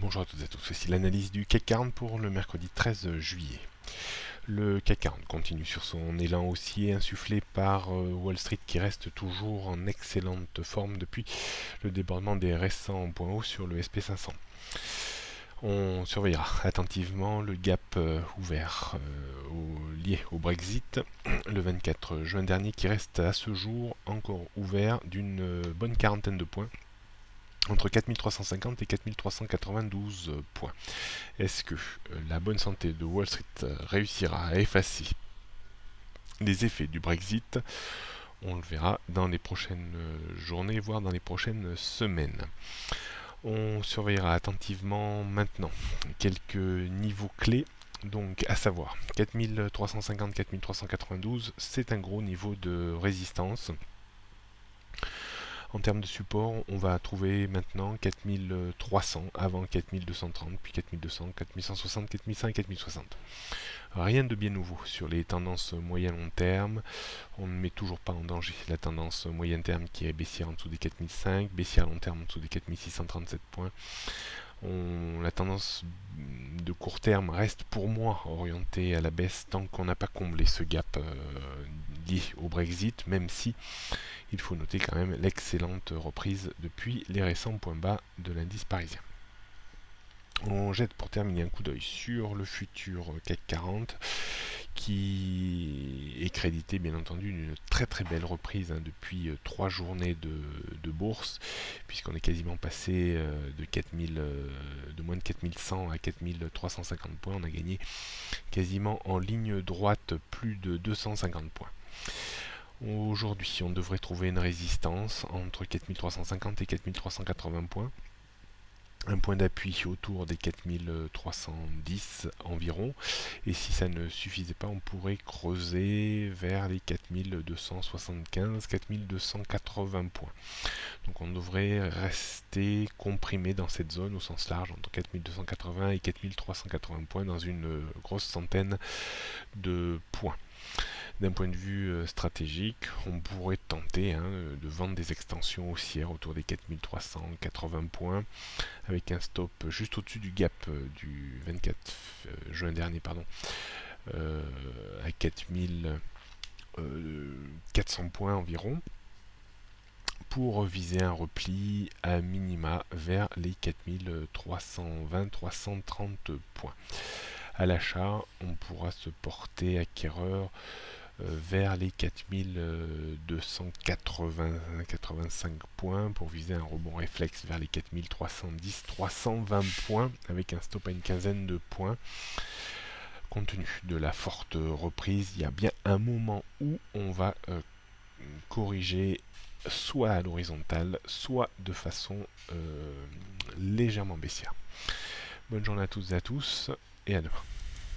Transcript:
Bonjour à toutes et à tous, voici l'analyse du CAC 40 pour le mercredi 13 juillet. Le CAC 40 continue sur son élan haussier insufflé par Wall Street qui reste toujours en excellente forme depuis le débordement des récents points hauts sur le SP500. On surveillera attentivement le gap ouvert lié au Brexit le 24 juin dernier qui reste à ce jour encore ouvert d'une bonne quarantaine de points entre 4350 et 4392 points. Est-ce que la bonne santé de Wall Street réussira à effacer les effets du Brexit? On le verra dans les prochaines journées, voire dans les prochaines semaines. On surveillera attentivement maintenant quelques niveaux clés. Donc, à savoir, 4350-4392, c'est un gros niveau de résistance. En termes de support, on va trouver maintenant 4300 avant 4230, puis 4200, 4160, 4100 et 4060. Rien de bien nouveau sur les tendances moyen-long terme. On ne met toujours pas en danger la tendance moyen terme qui est baissière en dessous des 4005, baissière long terme en dessous des 4637 points. La tendance de court terme reste pour moi orientée à la baisse tant qu'on n'a pas comblé ce gap lié au Brexit, même si il faut noter quand même l'excellente reprise depuis les récents points bas de l'indice parisien. On jette pour terminer un coup d'œil sur le futur CAC 40 qui est crédité bien entendu d'une très belle reprise depuis 3 journées de bourse, puisqu'on est quasiment passé de moins de 4100 à 4350 points. On a gagné quasiment en ligne droite plus de 250 points. Aujourd'hui, on devrait trouver une résistance entre 4350 et 4380 points. Un point d'appui autour des 4310 environ. Et si ça ne suffisait pas, on pourrait creuser vers les 4275, 4280 points. Donc on devrait rester comprimé dans cette zone au sens large entre 4280 et 4380 points dans une grosse centaine de points. D'un point de vue stratégique, on pourrait tenter de vendre des extensions haussières autour des 4380 points avec un stop juste au-dessus du gap du 24 juin dernier à 4400 points environ pour viser un repli à minima vers les 4320-330 points. À l'achat, on pourra se porter acquéreur vers les 4280-85 points pour viser un rebond réflexe vers les 4310-320 points avec un stop à une quinzaine de points. Compte tenu de la forte reprise, il y a bien un moment où on va corriger soit à l'horizontale, soit de façon légèrement baissière. Bonne journée à toutes et à tous, et à demain.